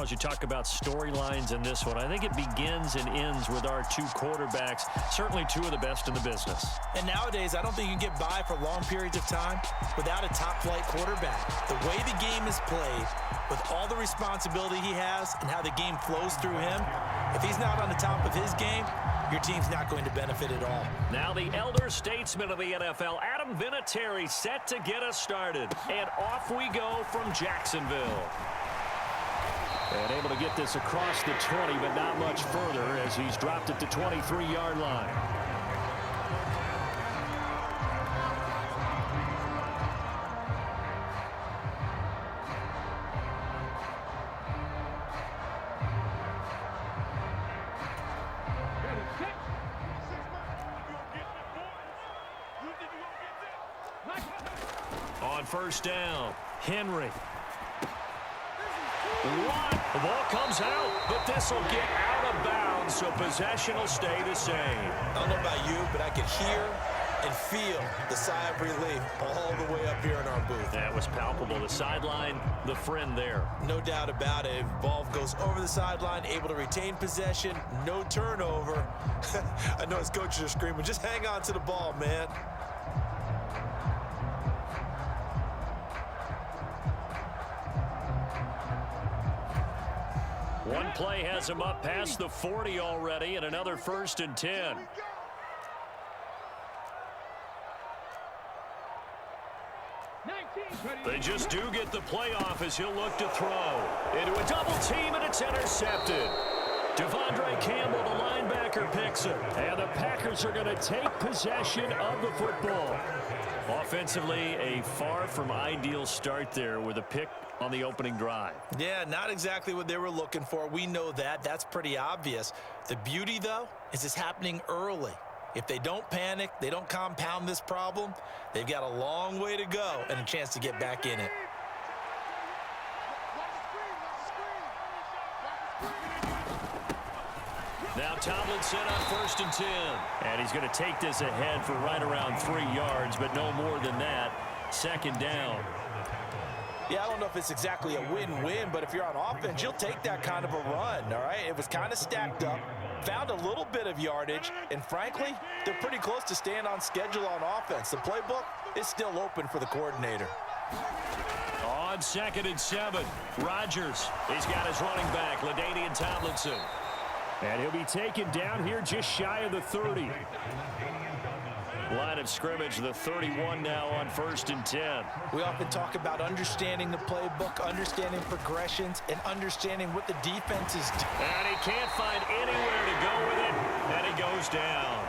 Charles, you talk about storylines in this one. I think it begins and ends with our two quarterbacks, certainly two of the best in the business. And nowadays, I don't think you can get by for long periods of time without a top-flight quarterback. The way the game is played, with all the responsibility he has and how the game flows through him, if he's not on the top of his game, your team's not going to benefit at all. Now the elder statesman of the NFL, Adam Vinatieri, set to get us started. And off we go from Jacksonville. And able to get this across the 20, but not much further as he's dropped it to 23-yard line. On first down, Henry. The ball comes out, but this will get out of bounds, so possession will stay the same. I don't know about you, but I can hear and feel the sigh of relief all the way up here in our booth. That was palpable. The sideline, the friend there. No doubt about it. Ball goes over the sideline, able to retain possession, no turnover. I know his coaches are screaming, just hang on to the ball, man. One play has him up past the 40 already, and another 1st and 10. They just do get the playoff as he'll look to throw. Into a double team, and it's intercepted. Devondre Campbell, the linebacker, picks it. And the Packers are going to take possession of the football. Offensively, a far from ideal start there with a pick on the opening drive. Yeah, not exactly what they were looking for. We know that. That's pretty obvious. The beauty, though, is it's happening early. If they don't panic, they don't compound this problem, they've got a long way to go and a chance to get back in it. Now Tomlinson on 1st and 10. And he's going to take this ahead for right around 3 yards, but no more than that. 2nd down. Yeah, I don't know if it's exactly a win-win, but if you're on offense, you'll take that kind of a run, all right? It was kind of stacked up, found a little bit of yardage, and frankly, they're pretty close to staying on schedule on offense. The playbook is still open for the coordinator. On 2nd and 7, Rodgers. He's got his running back, LaDainian Tomlinson. And he'll be taken down here just shy of the 30. Line of scrimmage, the 31 now on 1st and 10. We often talk about understanding the playbook, understanding progressions, and understanding what the defense is doing. And he can't find anywhere to go with it, and he goes down.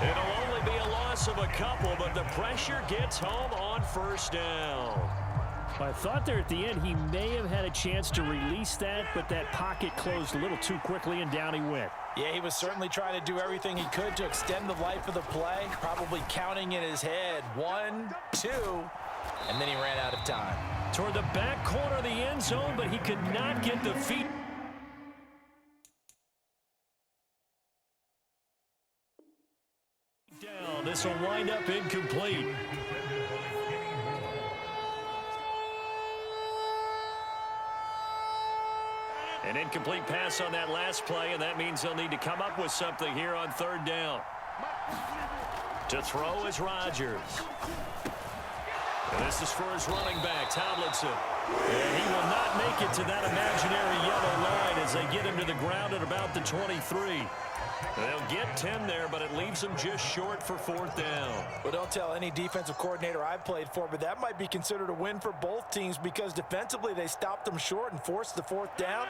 It'll only be a loss of a couple, but the pressure gets home on 1st down. I thought there at the end he may have had a chance to release that, but that pocket closed a little too quickly, and down he went. Yeah, he was certainly trying to do everything he could to extend the life of the play, probably counting in his head 1, 2, and then he ran out of time. Toward the back corner of the end zone, but he could not get the feet. Down. This will wind up incomplete. An incomplete pass on that last play, and that means they'll need to come up with something here on 3rd down. To throw is Rodgers. And this is for his running back, Tomlinson. And he will not make it to that imaginary yellow line as they get him to the ground at about the 23. They'll get 10 there, but it leaves them just short for 4th down. Well, don't tell any defensive coordinator I've played for, but that might be considered a win for both teams because defensively they stopped them short and forced the 4th down.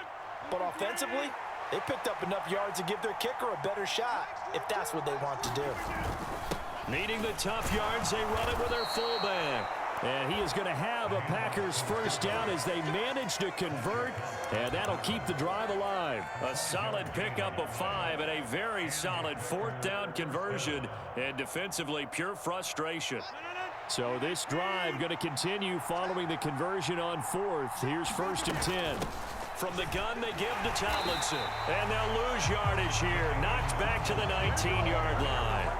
But offensively, they picked up enough yards to give their kicker a better shot, if that's what they want to do. Needing the tough yards, they run it with their fullback. And he is going to have a Packers 1st down as they manage to convert, and that'll keep the drive alive. A solid pickup of 5 and a very solid 4th down conversion, and defensively pure frustration. So this drive going to continue following the conversion on 4th. Here's 1st and 10. From the gun, they give to Tomlinson. And they'll lose yardage here. Knocked back to the 19-yard line.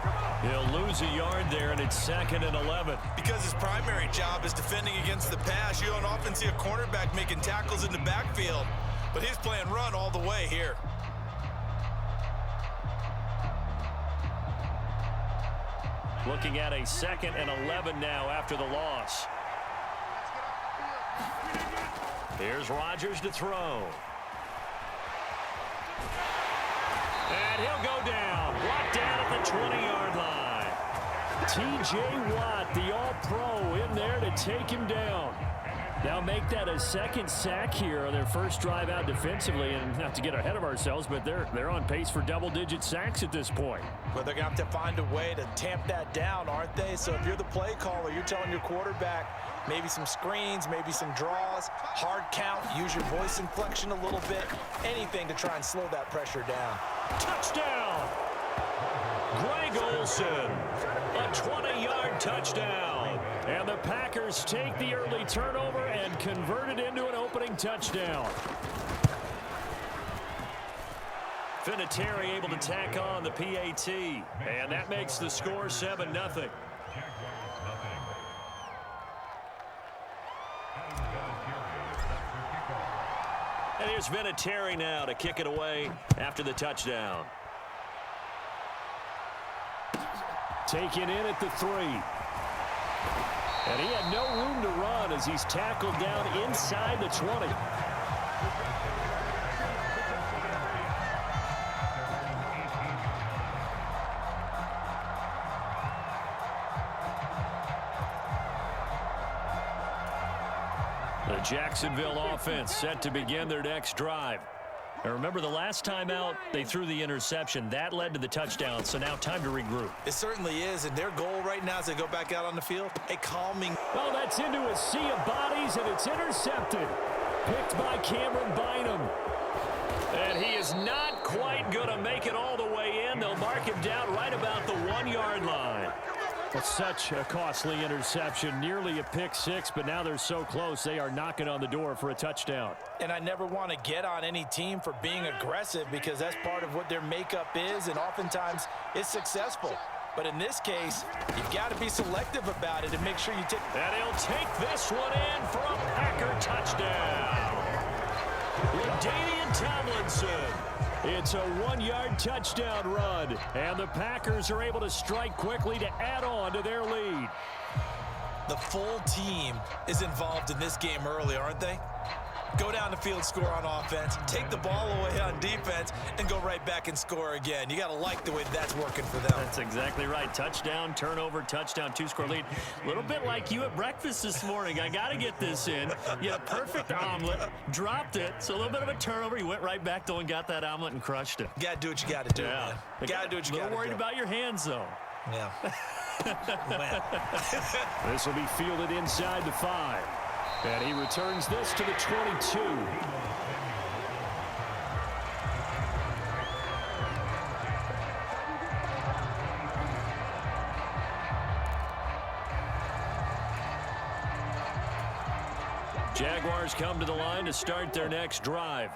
He'll lose a yard there, and it's 2nd and 11. Because his primary job is defending against the pass. You don't often see a cornerback making tackles in the backfield. but he's playing run all the way here. Looking at a 2nd and 11 now after the loss. Here's Rodgers to throw. And he'll go down. Brought down at the 20-yard line. T.J. Watt, the all-pro, in there to take him down. Now make that a 2nd sack here on their first drive out defensively. And not to get ahead of ourselves, but they're on pace for double-digit sacks at this point. Well, they're going to have to find a way to tamp that down, aren't they? So if you're the play caller, you're telling your quarterback maybe some screens, maybe some draws, hard count, use your voice inflection a little bit, anything to try and slow that pressure down. Touchdown! Greg Olsen, a 20-yard touchdown. And the Packers take the early turnover and convert it into an opening touchdown. Vinatieri able to tack on the PAT, and that makes the score 7-0. And here's Vinatieri now to kick it away after the touchdown. Taken in at the 3. And he had no room to run as he's tackled down inside the 20. The Jacksonville offense set to begin their next drive. And remember, the last time out, they threw the interception. That led to the touchdown, so now time to regroup. It certainly is, and their goal right now as they go back out on the field, a calming. Well, that's into a sea of bodies, and it's intercepted. Picked by Cameron Bynum. And he is not quite going to make it all the way in. They'll mark him down right about the 1-yard line. That's such a costly interception, nearly a pick six, but now they're so close they are knocking on the door for a touchdown. And I never want to get on any team for being aggressive because that's part of what their makeup is, and oftentimes it's successful. But in this case, you've got to be selective about it and make sure you take. And he'll take this one in for a Packer touchdown. LaDainian Tomlinson. It's a 1-yard touchdown run, and the Packers are able to strike quickly to add on to their lead. The full team is involved in this game early, aren't they? Go down the field, score on offense, take the ball away on defense, and go right back and score again. You got to like the way that's working for them. That's exactly right. Touchdown, turnover, touchdown, 2-score lead. A little bit like you at breakfast this morning. I got to get this in. You had a perfect omelet, dropped it, so a little bit of a turnover. You went right back, though, and got that omelet and crushed it. You got to do what you got to do, man. You got to do what you got to do. A little worried about your hands, though. Yeah. This will be fielded inside the 5. And he returns this to the 22. Jaguars come to the line to start their next drive.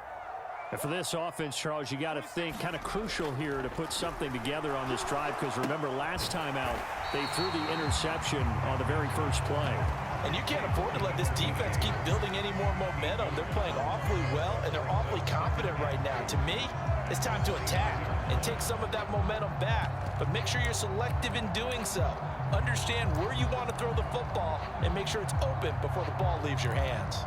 And for this offense, Charles, you got to think kind of crucial here to put something together on this drive, because remember, last time out, they threw the interception on the very first play. And you can't afford to let this defense keep building any more momentum. They're playing awfully well, and they're awfully confident right now. To me, it's time to attack and take some of that momentum back. But make sure you're selective in doing so. Understand where you want to throw the football and make sure it's open before the ball leaves your hands.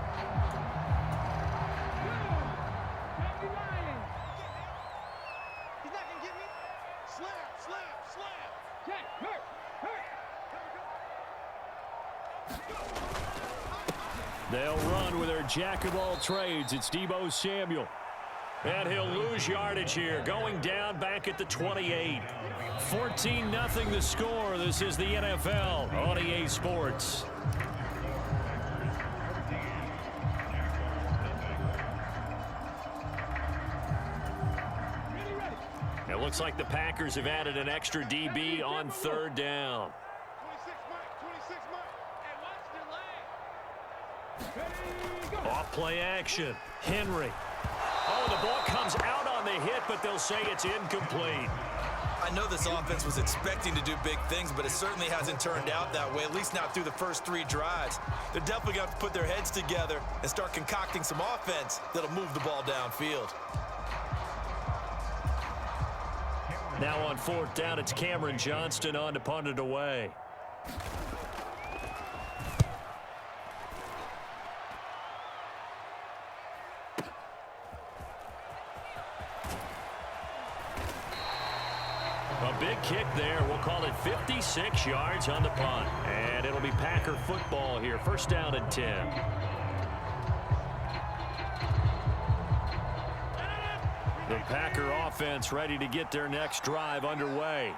They'll run with their jack of all trades. It's Deebo Samuel. And he'll lose yardage here, going down back at the 28. 14-0 the score. This is the NFL on EA Sports. It looks like the Packers have added an extra DB on 3rd down. Off play action. Henry. Oh, the ball comes out on the hit, but they'll say it's incomplete. I know this offense was expecting to do big things, but it certainly hasn't turned out that way, at least not through the first 3 drives. They're definitely going to have to put their heads together and start concocting some offense that'll move the ball downfield. Now on 4th down, it's Cameron Johnston on to punt it away. A big kick there. We'll call it 56 yards on the punt. And it'll be Packer football here. 1st down and 10. The Packer offense ready to get their next drive underway.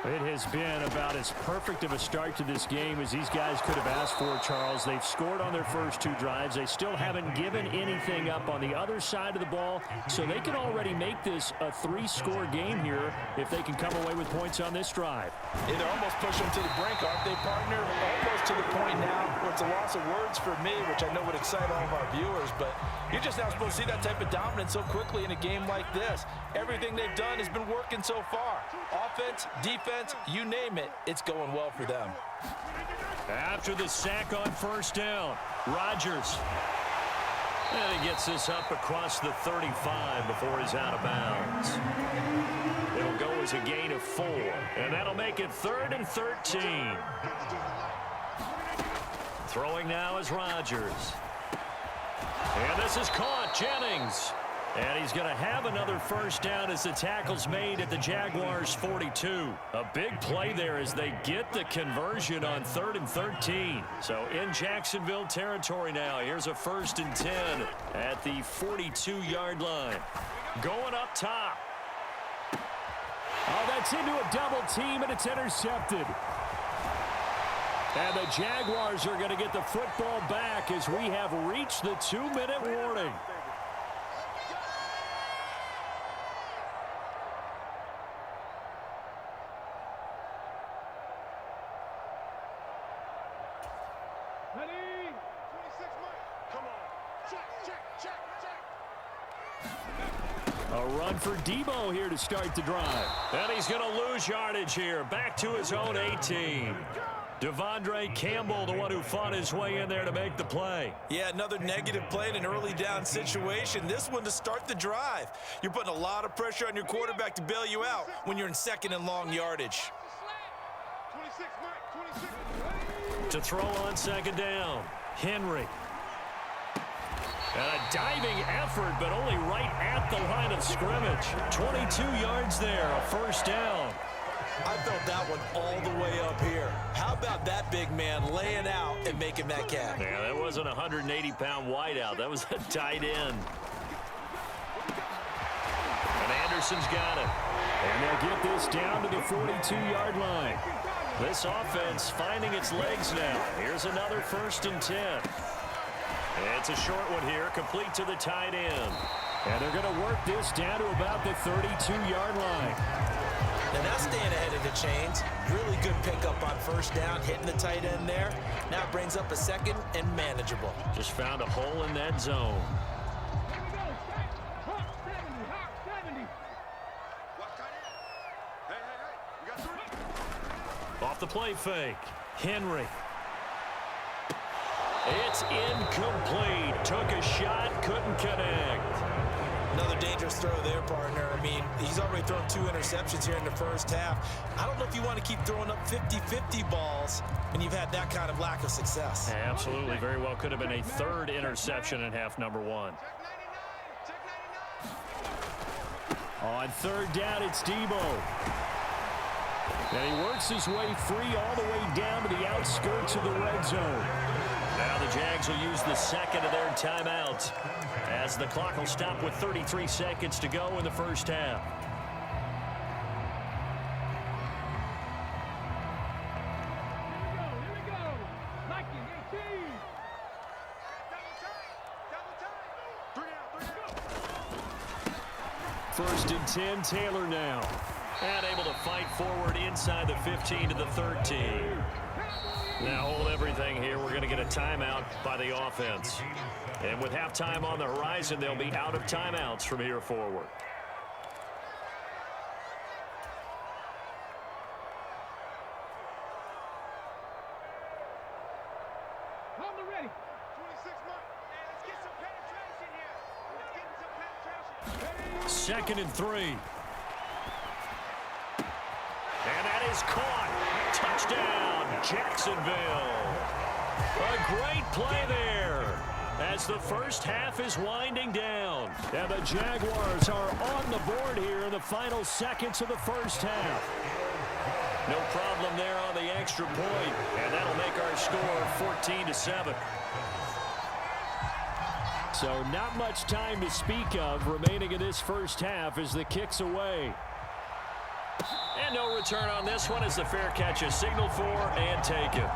It has been about as perfect of a start to this game as these guys could have asked for, Charles. They've scored on their first 2 drives. They still haven't given anything up on the other side of the ball, so they can already make this a 3-score game here if they can come away with points on this drive. Yeah, they're almost pushing them to the brink, aren't they, partner? Almost to the point now where it's a loss of words for me, which I know would excite all of our viewers, but you're just not supposed to see that type of dominance so quickly in a game like this. Everything they've done has been working so far. Offense, defense, you name it, it's going well for them. After the sack on 1st down, Rodgers. And he gets this up across the 35 before he's out of bounds. It'll go as a gain of 4, and that'll make it 3rd and 13. Throwing now is Rodgers. And this is caught, Jennings. And he's going to have another 1st down as the tackle's made at the Jaguars' 42. A big play there as they get the conversion on 3rd and 13. So in Jacksonville territory now. Here's a 1st and 10 at the 42-yard line. Going up top. Oh, that's into a double team, and it's intercepted. And the Jaguars are going to get the football back as we have reached the 2-minute warning. A run for Debo here to start the drive. And he's going to lose yardage here. Back to his own 18. Devondre Campbell, the one who fought his way in there to make the play. Yeah, another negative play in an early down situation. This one to start the drive. You're putting a lot of pressure on your quarterback to bail you out when you're in 2nd and long yardage. To throw on 2nd down, Henry. And a diving effort, but only right at the line of scrimmage. 22 yards there, a 1st down. I felt that one all the way up here. How about that big man laying out and making that catch? Yeah, that wasn't a 180-pound wideout. That was a tight end. And Anderson's got it. And they'll get this down to the 42-yard line. This offense finding its legs now. Here's another 1st and 10. It's a short one here, complete to the tight end. And they're going to work this down to about the 32-yard line. And that's staying ahead of the chains. Really good pickup on 1st down, hitting the tight end there. Now brings up a 2nd and manageable. Just found a hole in that zone. Off the play fake, Henry. It's incomplete. Took a shot, couldn't connect. Another dangerous throw there, partner. I mean, he's already thrown 2 interceptions here in the 1st half. I don't know if you want to keep throwing up 50-50 balls when you've had that kind of lack of success. Absolutely. Very well could have been a 3rd interception in half number 1. On 3rd down, it's Debo. And he works his way free all the way down to the outskirts of the red zone. Now the Jags will use the 2nd of their timeouts as the clock will stop with 33 seconds to go in the 1st half. First and 10, Taylor now. And able to fight forward inside the 15 to the 13. Now hold everything here. We're going to get a timeout by the offense. And with halftime on the horizon, they'll be out of timeouts from here forward. 2nd and 3. And that is caught. Touchdown, Jacksonville. A great play there as the first half is winding down. And the Jaguars are on the board here in the final seconds of the first half. No problem there on the extra point, and that'll make our score 14-7. So not much time to speak of remaining in this first half as the kick's away. And no return on this one as the fair catch is signaled for and taken.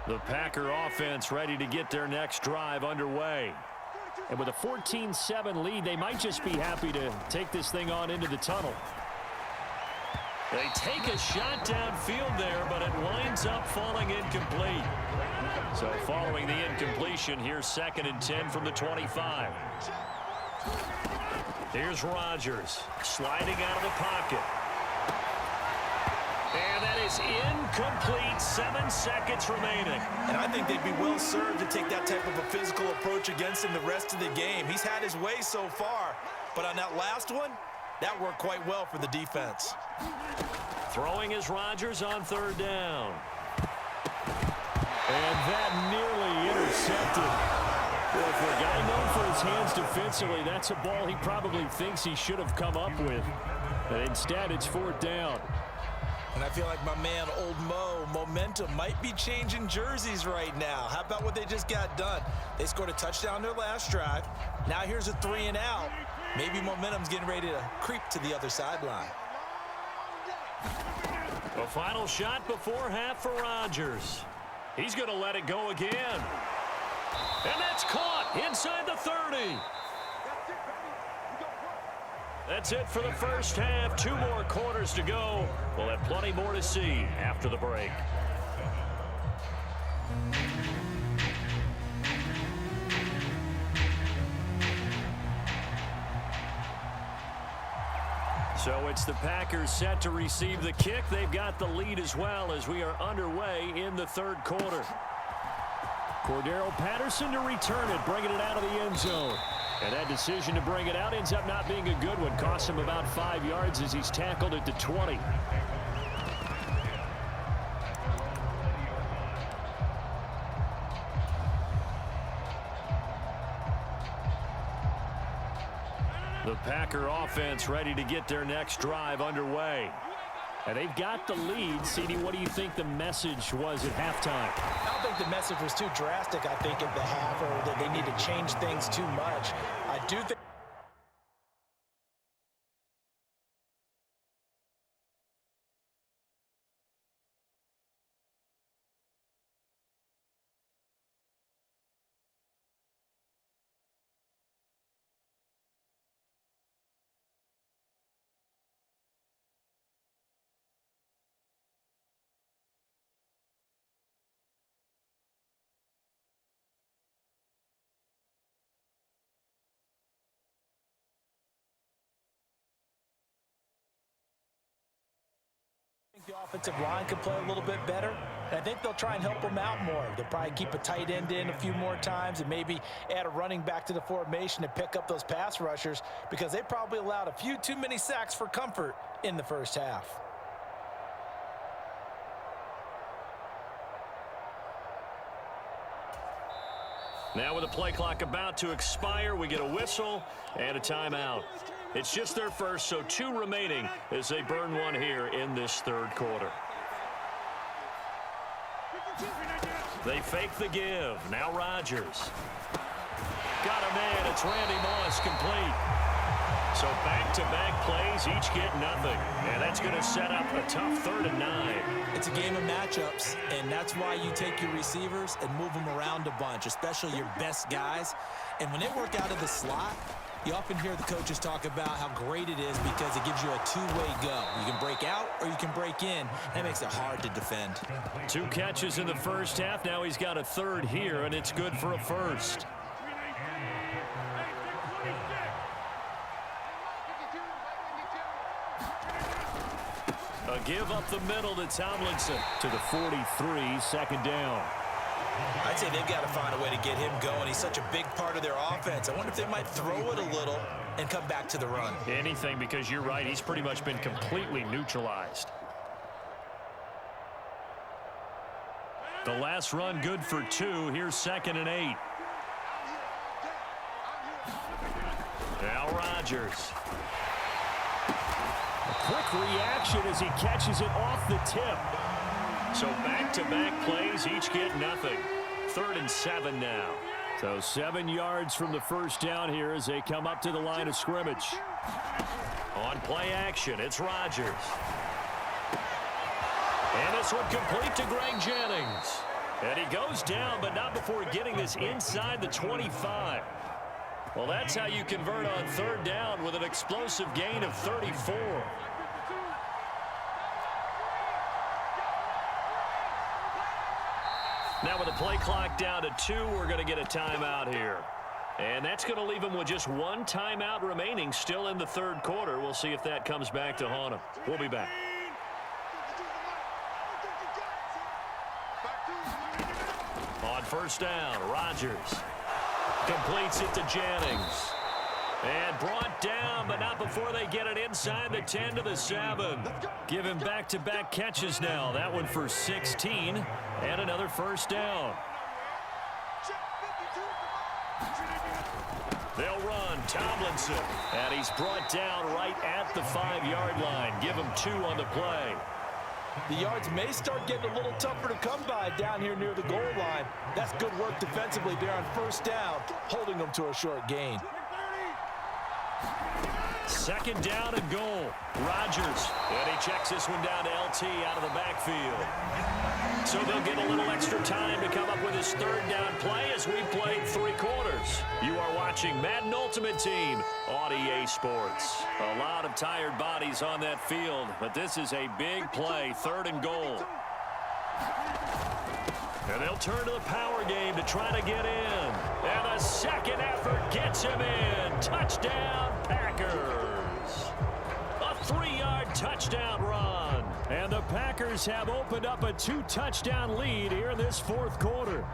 The Packer offense ready to get their next drive underway. And with a 14-7 lead, they might just be happy to take this thing on into the tunnel. They take a shot downfield there, but it winds up falling incomplete. So following the incompletion, here's 2nd and 10 from the 25. Here's Rodgers sliding out of the pocket. And that is incomplete. 7 seconds remaining. And I think they'd be well served to take that type of a physical approach against him the rest of the game. He's had his way so far, but on that last one, that worked quite well for the defense. Throwing is Rodgers on 3rd down. And that nearly intercepted. Well, for a guy known for his hands defensively, that's a ball he probably thinks he should have come up with. And instead, it's 4th down. And I feel like my man, Old Mo, momentum might be changing jerseys right now. How about what they just got done? They scored a touchdown their last drive. Now here's a 3 and out. Maybe momentum's getting ready to creep to the other sideline. A final shot before half for Rodgers. He's going to let it go again. And that's caught inside the 30. That's it for the first half. 2 more quarters to go. We'll have plenty more to see after the break. So it's the Packers set to receive the kick. They've got the lead as well as we are underway in the 3rd quarter. Cordero Patterson to return it, bringing it out of the end zone. And that decision to bring it out ends up not being a good one. Costs him about 5 yards as he's tackled at the 20. The Packer offense ready to get their next drive underway. And they've got the lead. CD, what do you think the message was at halftime? I don't think the message was too drastic, I think, at the half, or that they need to change things too much. I do think the offensive line could play a little bit better. And I think they'll try and help them out more. They'll probably keep a tight end in a few more times and maybe add a running back to the formation to pick up those pass rushers because they probably allowed a few too many sacks for comfort in the first half. Now with the play clock about to expire, we get a whistle and a timeout. It's just their first, so 2 remaining as they burn one here in this 3rd quarter. They fake the give. Now Rodgers. Got a man. It's Randy Moss complete. So back-to-back plays, each get nothing. And that's going to set up a tough 3rd and 9. It's a game of matchups, and that's why you take your receivers and move them around a bunch, especially your best guys. And when they work out of the slot, you often hear the coaches talk about how great it is because it gives you a 2-way go. You can break out or you can break in. That makes it hard to defend. 2 catches in the first half. Now he's got a 3rd here, and it's good for a 1st. A give up the middle to Tomlinson. To the 43, second down. I'd say they've got to find a way to get him going. He's such a big part of their offense. I wonder if they might throw it a little and come back to the run. Anything, because you're right. He's pretty much been completely neutralized. The last run good for 2. Here's 2nd and 8. Now Rodgers. A quick reaction as he catches it off the tip. So back-to-back plays, each get nothing. 3rd and 7 now. So 7 yards from the first down here as they come up to the line of scrimmage. On play action, it's Rodgers. And this one complete to Greg Jennings. And he goes down, but not before getting this inside the 25. Well, that's how you convert on 3rd down with an explosive gain of 34. Now with the play clock down to 2, we're going to get a timeout here. And that's going to leave him with just 1 timeout remaining still in the 3rd quarter. We'll see if that comes back to haunt him. We'll be back. On 1st down, Rodgers completes it to Jennings. And brought down, but not before they get it inside the 10 to the 7. Give him back-to-back catches now. That one for 16 and another 1st down. They'll run Tomlinson, and he's brought down right at the 5-yard line. Give him 2 on the play. The yards may start getting a little tougher to come by down here near the goal line. That's good work defensively there on 1st down, holding them to a short gain. 2nd down and goal. Rodgers. And he checks this one down to LT out of the backfield. So they'll get a little extra time to come up with his 3rd down play as we played 3 quarters. You are watching Madden Ultimate Team on EA Sports. A lot of tired bodies on that field, but this is a big play. 3rd and goal. And they'll turn to the power game to try to get in. And the 2nd effort gets him in. Touchdown, Packers. A 3-yard touchdown run. And the Packers have opened up a 2-touchdown lead here in this 4th quarter.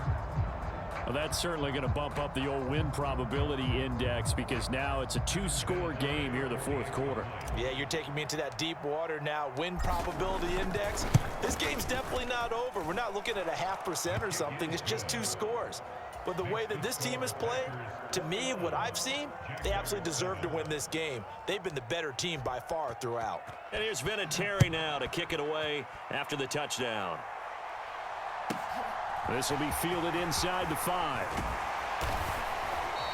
Well, that's certainly going to bump up the old win probability index because now it's a 2-score game here in the 4th quarter. Yeah, you're taking me into that deep water now. Win probability index. This game's definitely not over. We're not looking at a 0.5% or something. It's just 2 scores. But the way that this team has played, to me, what I've seen, they absolutely deserve to win this game. They've been the better team by far throughout. And here's Vinatieri now to kick it away after the touchdown. This will be fielded inside the 5.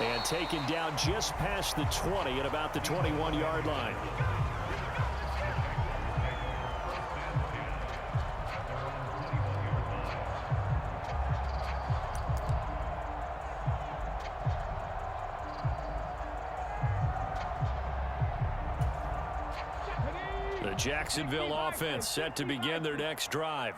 And taken down just past the 20 at about the 21-yard line. The Jacksonville offense set to begin their next drive.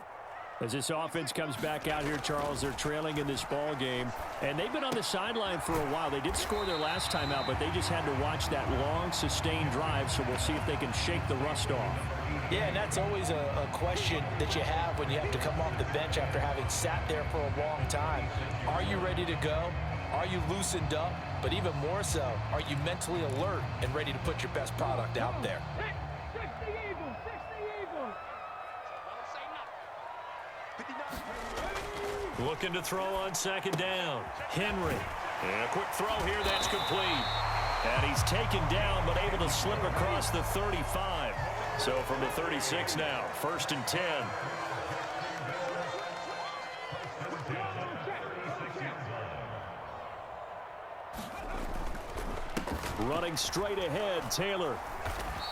As this offense comes back out here, Charles, they're trailing in this ball game, and they've been on the sideline for a while. They did score their last time out, but they just had to watch that long, sustained drive, so we'll see if they can shake the rust off. Yeah, and that's always a question that you have when you have to come off the bench after having sat there for a long time. Are you ready to go? Are you loosened up? But even more so, are you mentally alert and ready to put your best product out there? Looking to throw on 2nd down. Henry. And a quick throw here that's complete. And he's taken down but able to slip across the 35. So from the 36 now, 1st and 10. Running straight ahead, Taylor.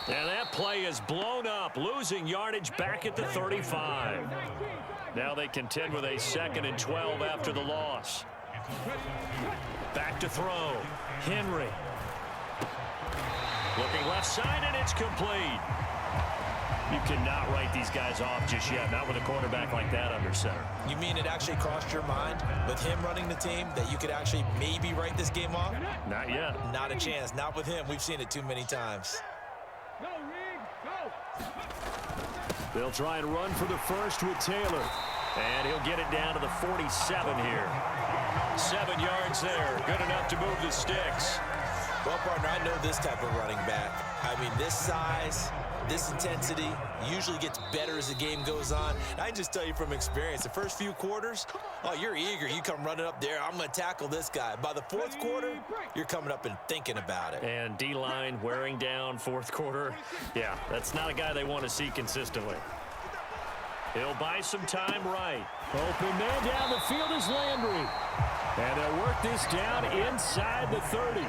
And that play is blown up, losing yardage back at the 35. Now they contend with a 2nd and 12 after the loss. Back to throw. Henry. Looking left side, and it's complete. You cannot write these guys off just yet, not with a quarterback like that under center. You mean it actually crossed your mind with him running the team that you could actually maybe write this game off? Not yet. Not a chance. Not with him. We've seen it too many times. They'll try and run for the first with Taylor. And he'll get it down to the 47 here. 7 yards there. Good enough to move the sticks. Well, partner, I know this type of running back. I mean, this size, this intensity usually gets better as the game goes on. I can just tell you from experience, the first few quarters, oh, you're eager. You come running up there, I'm going to tackle this guy. By the fourth quarter, you're coming up and thinking about it. And D-line wearing down fourth quarter. Yeah, that's not a guy they want to see consistently. He'll buy some time right. Open man down the field is Landry. And they'll work this down inside the 30.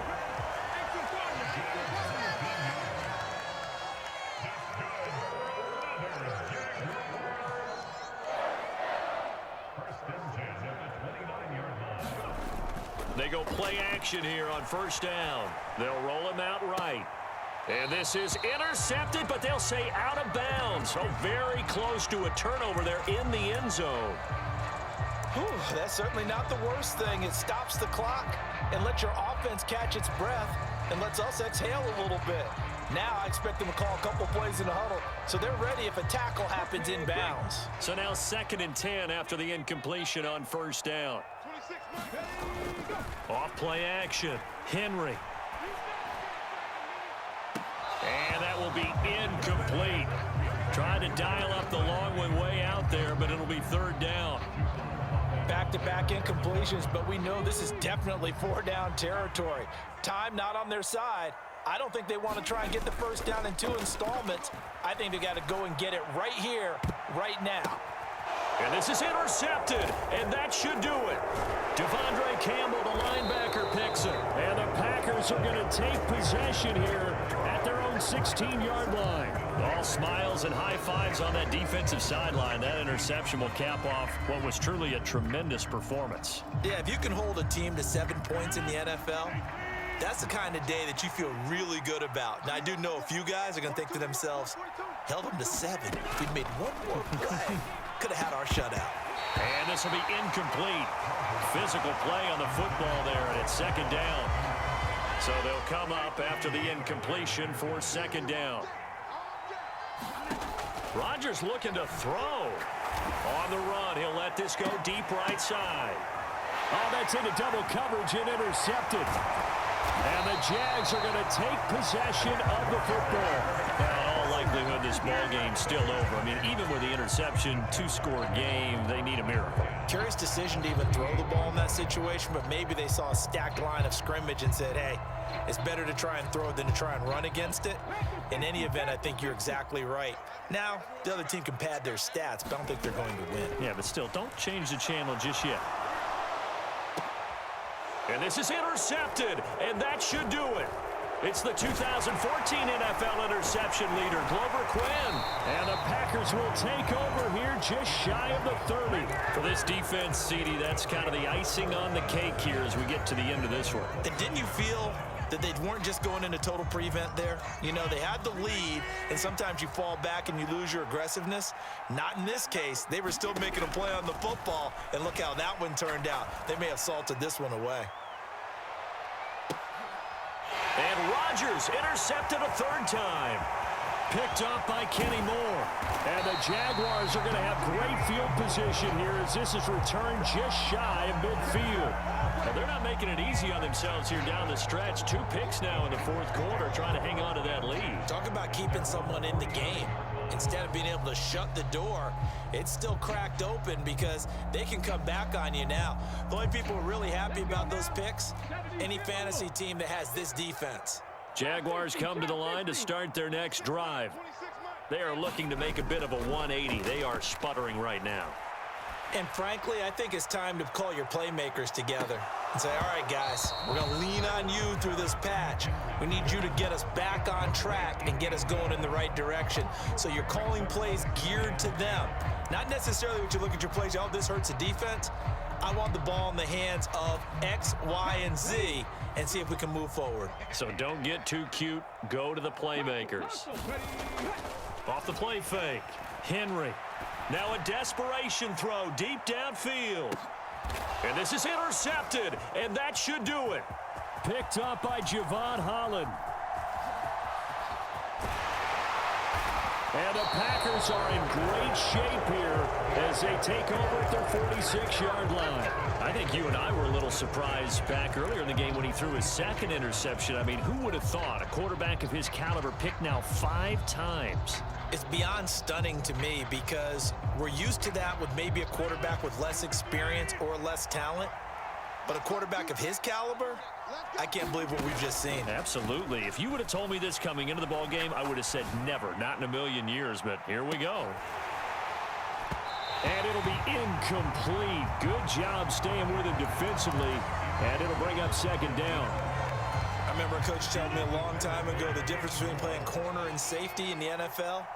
They go play action here on first down. They'll roll him out right. And this is intercepted, but they'll say out of bounds. So very close to a turnover there in the end zone. Whew, that's certainly not the worst thing. It stops the clock and lets your offense catch its breath and lets us exhale a little bit. Now I expect them to call a couple plays in the huddle, so they're ready if a tackle happens in bounds. So now 2nd and 10 after the incompletion on first down. Off play action. Henry. And that will be incomplete. Trying to dial up the long one way out there, but it'll be 3rd down. Back-to-back incompletions, but we know this is definitely 4-down territory. Time not on their side. I don't think they want to try and get the first down in 2 installments. I think they got to go and get it right here, right now. And this is intercepted, and that should do it. Devondre Campbell, the linebacker, picks it. And the Packers are going to take possession here at their own 16-yard line. All smiles and high fives on that defensive sideline. That interception will cap off what was truly a tremendous performance. Yeah, if you can hold a team to 7 points in the NFL, that's the kind of day that you feel really good about. Now, I do know a few guys are going to think to themselves, held them to 7. If we'd made one more play, could have had our shutout. And this will be incomplete. Physical play on the football there, and it's 2nd down. So they'll come up after the incompletion for 2nd down. Rodgers looking to throw. On the run, he'll let this go deep right side. Oh, that's into double coverage and intercepted. And the Jags are going to take possession of the football. Now, in all likelihood, this ball game's still over. I mean, even with the interception, 2-score game, they need a miracle. Curious decision to even throw the ball in that situation, but maybe they saw a stacked line of scrimmage and said, hey, it's better to try and throw than to try and run against it. In any event, I think you're exactly right. Now, the other team can pad their stats, but I don't think they're going to win. Yeah, but still, don't change the channel just yet. And this is intercepted, and that should do it. It's the 2014 NFL interception leader, Glover Quinn. And the Packers will take over here just shy of the 30. For this defense, CD, that's kind of the icing on the cake here as we get to the end of this one. And didn't you feel that they weren't just going into total prevent there? You know, they had the lead, and sometimes you fall back and you lose your aggressiveness. Not in this case. They were still making a play on the football, and look how that one turned out. They may have salted this one away. And Rodgers intercepted a 3rd time. Picked up by Kenny Moore. And the Jaguars are going to have great field position here as this is returned just shy of midfield. Well, they're not making it easy on themselves here down the stretch. 2 picks now in the 4th quarter, trying to hang on to that lead. Talk about keeping someone in the game. Instead of being able to shut the door, it's still cracked open because they can come back on you now. The only people who are really happy about those picks, any fantasy team that has this defense. Jaguars come to the line to start their next drive. They are looking to make a bit of a 180. They are sputtering right now. And frankly, I think it's time to call your playmakers together and say, all right, guys, we're going to lean on you through this patch. We need you to get us back on track and get us going in the right direction. So you're calling plays geared to them. Not necessarily what you look at your plays, oh, this hurts the defense. I want the ball in the hands of X, Y, and Z and see if we can move forward. So don't get too cute. Go to the playmakers. Off the play fake. Henry. Now a desperation throw deep downfield. And this is intercepted, and that should do it. Picked up by Javon Holland. And the Packers are in great shape here as they take over at their 46-yard line. I think you and I were a little surprised back earlier in the game when he threw his second interception. I mean, who would have thought a quarterback of his caliber picked now 5 times? It's beyond stunning to me because we're used to that with maybe a quarterback with less experience or less talent. But a quarterback of his caliber, I can't believe what we've just seen. Absolutely. If you would have told me this coming into the ball game, I would have said never, not in a million years, but here we go. And it'll be incomplete. Good job staying with him defensively, and it'll bring up second down. I remember a coach telling me a long time ago the difference between playing corner and safety in the NFL.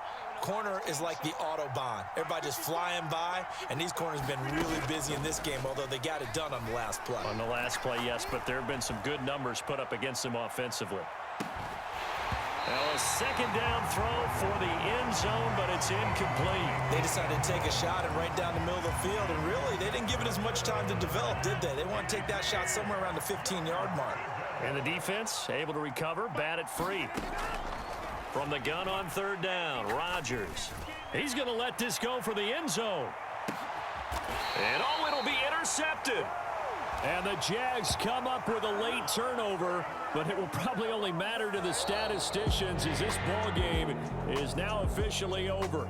Corner is like the Autobahn. Everybody just flying by, and these corners have been really busy in this game, although they got it done on the last play. On the last play, yes, but there have been some good numbers put up against them offensively. Now a second down throw for the end zone, but it's incomplete. They decided to take a shot and right down the middle of the field, and really, they didn't give it as much time to develop, did they? They want to take that shot somewhere around the 15-yard mark. And the defense able to recover, bat it free. From the gun on third down, Rodgers. He's going to let this go for the end zone. And it'll be intercepted. And the Jags come up with a late turnover, but it will probably only matter to the statisticians as this ball game is now officially over.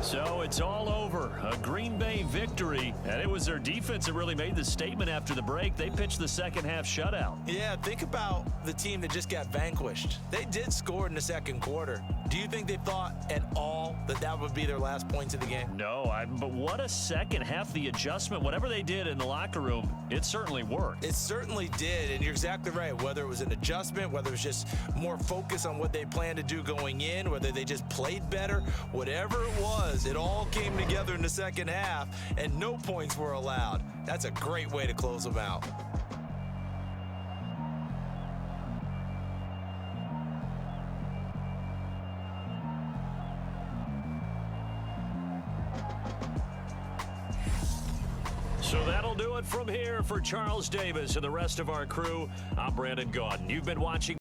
So it's all over. A Green Bay victory, and it was their defense that really made the statement after the break. They pitched the second half shutout. Yeah, think about the team that just got vanquished. They did score in the second quarter. Do you think they thought at all that that would be their last points of the game? No, but what a second half. The adjustment, whatever they did in the locker room, it certainly worked. It certainly did, and you're exactly right. Whether it was an adjustment, whether it was just more focus on what they planned to do going in, whether they just played better, whatever it was, it all came together in the second half, and no points were allowed. That's a great way to close them out. So that'll do it from here for Charles Davis and the rest of our crew. I'm Brandon Gaudin. You've been watching